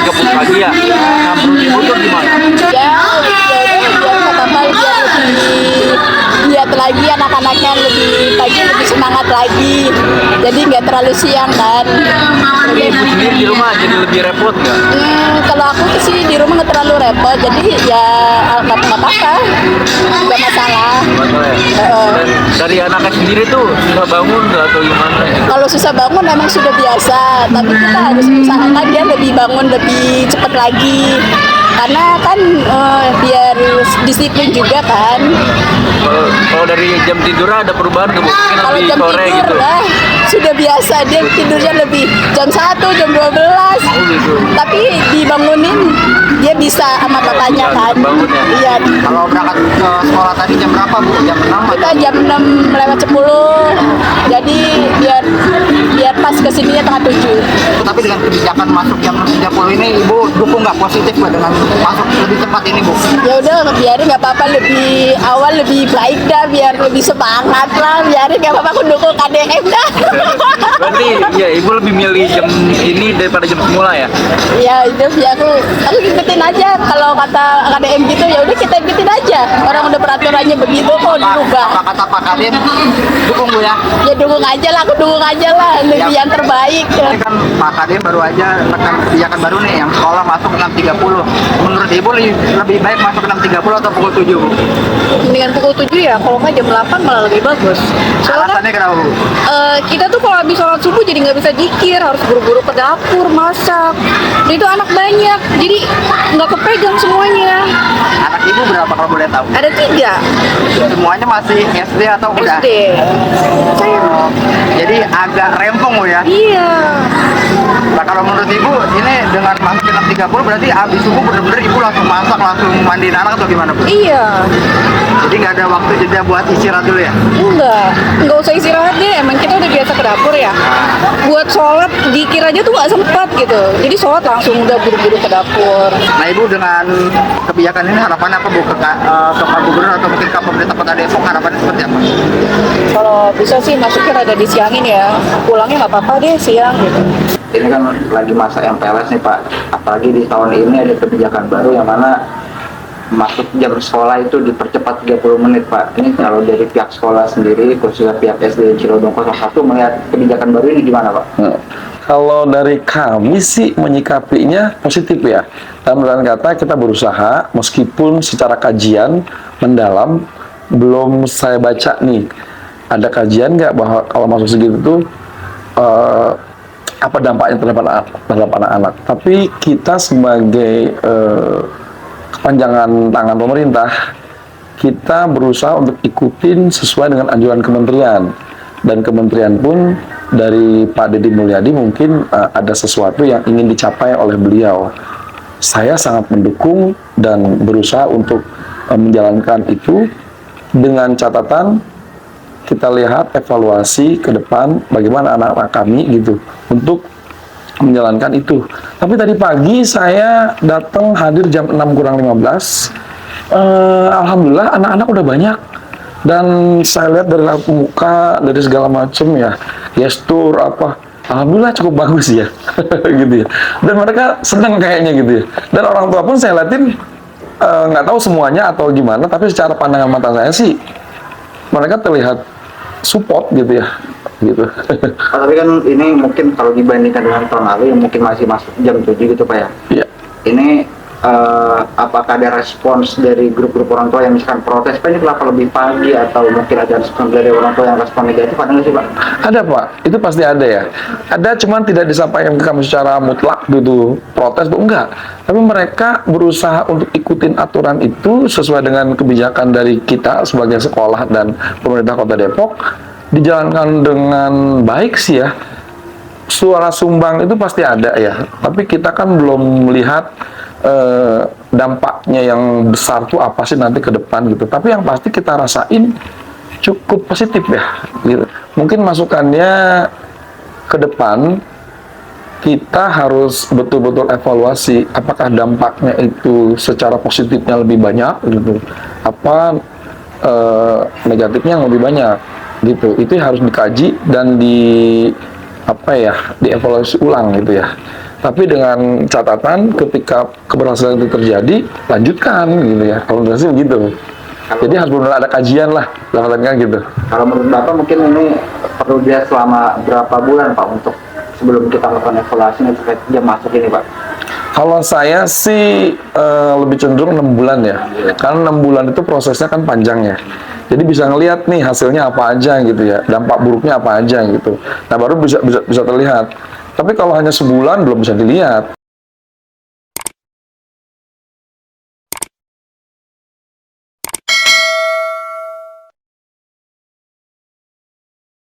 3.30 pagi ya. Nah, menurut ibu tuh gimana? Ya biar nggak apa-apa, biar lebih lihat lagi anak-anaknya lebih pagi, lebih semangat lagi, jadi nggak terlalu siang kan. Tapi ibu sendiri di rumah jadi lebih repot nggak? Kalau aku sih di rumah nggak terlalu repot, jadi ya nggak apa-apa, nggak masalah. Masalah ya? Dan dari anaknya sendiri tuh susah bangun nggak atau gimana ya? Kalau susah bangun emang sudah biasa, tapi kita harus usahakan dia lebih bangun lebih cepat lagi, karena kan biar disiplin juga kan. Kalau dari jam tidurnya ada perubahan nggak? Mungkin Kalau lebih jam sore tidur gitu. lah sudah biasa, dia tidurnya lebih jam 1, jam 12. Oh gitu. Tapi dibangunin dia bisa sama papanya Bisa kan. bangun ya? Iya. Kalau berangkat ke sekolah tadi jam berapa Bu? Jam 6 Kita jam 6 lewat 10. Jadi biar pas kesininya tengah 7. Tapi dengan kebijakan masuk jam 6.30 ini Ibu dukung nggak positif Bu dengan masuk lebih cepat ini Bu? Ya udah biarin nggak apa-apa, lebih awal lebih baik dah, biar lebih semangat lah, biarin nggak apa-apa, aku dukung KDM dah. Berarti ya ibu lebih milih jam ini daripada jam semula ya? Ya itu ya aku ikutin aja, kalau kata KDM gitu ya udah kita ikutin aja, orang udah peraturannya begitu kok dirubah. Apa kata Pak Kadin? Dukung Bu ya? Ya dukung aja lah, aku dukung aja lah, lebih yang terbaik. Ini kan Pak Kadin baru aja tekan kebijakan baru nih yang sekolah masuk 6.30. Menurut Ibu lebih baik masuk 6.30 atau pukul 7 Bu? Mendingan pukul 7 ya, kalau nggak jam 8 malah lebih bagus. Soalnya Alasannya kenapa Bu? kita tuh kalau habis sholat subuh jadi nggak bisa zikir, harus buru-buru ke dapur masak. Dan itu anak banyak, jadi nggak kepegang semuanya. Anak Ibu berapa kalau boleh tahu? Ada 3 Semuanya masih SD atau udah? SD. Oh, jadi agak rempong Bu ya? Iya. Nah kalau menurut Ibu ini dengan masuk 6.30 berarti habis subuh bener-bener Ibu langsung masak, langsung mandiin anak atau gimana Bu? Iya. Jadi nggak ada waktu jeda buat istirahat dulu ya? Enggak usah istirahat deh, emang kita udah biasa ke dapur ya. Buat sholat dikira aja tuh nggak sempat gitu, jadi sholat langsung udah buru-buru ke dapur. Nah Ibu dengan kebijakan ini harapannya apa Bu ke Pak Gubernur atau mungkin ke pemerintah Kota Depok, harapannya seperti apa? Kalau bisa sih masuknya rada disiangin ya, pulangnya nggak apa-apa deh siang gitu. Ini kan lagi masa MPLS nih Pak, apalagi di tahun ini ada kebijakan baru yang mana masuk jam sekolah itu dipercepat 30 menit Pak. Ini kalau dari pihak sekolah sendiri, khususnya pihak SD Cilodong 01 melihat kebijakan baru ini gimana Pak? Kalau dari kami sih menyikapinya positif ya. Dalam kata kita berusaha, meskipun secara kajian mendalam belum saya baca nih, ada kajian nggak bahwa kalau masuk segitu tuh apa dampaknya terhadap anak-anak. Tapi kita sebagai kepanjangan tangan pemerintah, kita berusaha untuk ikutin sesuai dengan anjuran kementerian. Dan kementerian pun dari Pak Deddy Mulyadi mungkin ada sesuatu yang ingin dicapai oleh beliau. Saya sangat mendukung dan berusaha untuk menjalankan itu dengan catatan kita lihat evaluasi ke depan bagaimana anak-anak kami gitu untuk menjalankan itu. Tapi tadi pagi saya datang hadir jam 6 kurang 15. Alhamdulillah anak-anak udah banyak. Dan saya lihat dari raut muka, dari segala macam ya, gestur apa, alhamdulillah cukup bagus ya, gitu ya. Dan mereka senang kayaknya gitu ya. Dan orang tua pun saya liatin nggak tahu semuanya atau gimana, tapi secara pandangan mata saya sih mereka terlihat support gitu ya, gitu. Tapi kan ini mungkin kalau dibandingkan dengan tahun lalu yang mungkin masih masuk jam 7 gitu Pak ya. Iya. Ini apakah ada respons dari grup-grup orang tua yang misalkan protes Pak ini kenapa lebih pagi, atau mungkin ada respons dari orang tua yang respon negatif, ada nggak sih Pak? Ada Pak, itu pasti ada ya. Ada, cuman tidak disampaikan ke kami secara mutlak gitu, protes tuh enggak. Tapi mereka berusaha untuk ikutin aturan itu sesuai dengan kebijakan dari kita sebagai sekolah dan pemerintah Kota Depok, dijalankan dengan baik sih ya. Suara sumbang itu pasti ada ya, tapi kita kan belum melihat dampaknya yang besar tuh apa sih nanti ke depan gitu. Tapi yang pasti kita rasain cukup positif ya gitu. Mungkin masukannya ke depan kita harus betul-betul evaluasi apakah dampaknya itu secara positifnya lebih banyak gitu, apa negatifnya yang lebih banyak gitu. Itu harus dikaji dan dievaluasi ulang gitu ya. Tapi dengan catatan ketika keberhasilan itu terjadi, lanjutkan gitu ya. Kalau menurut saya begitu. Jadi harus benar ada kajian lah, dalam artian gitu. Kalau menurut Bapak mungkin ini perlu dia selama berapa bulan Pak untuk sebelum kita melakukan evaluasi terkait dia masuk ini Pak? Kalau saya sih lebih cenderung 6 bulan ya. Karena 6 bulan itu prosesnya kan panjang ya. Jadi bisa ngelihat nih hasilnya apa aja gitu ya, dampak buruknya apa aja gitu. Nah baru bisa terlihat. Tapi kalau hanya sebulan belum bisa dilihat.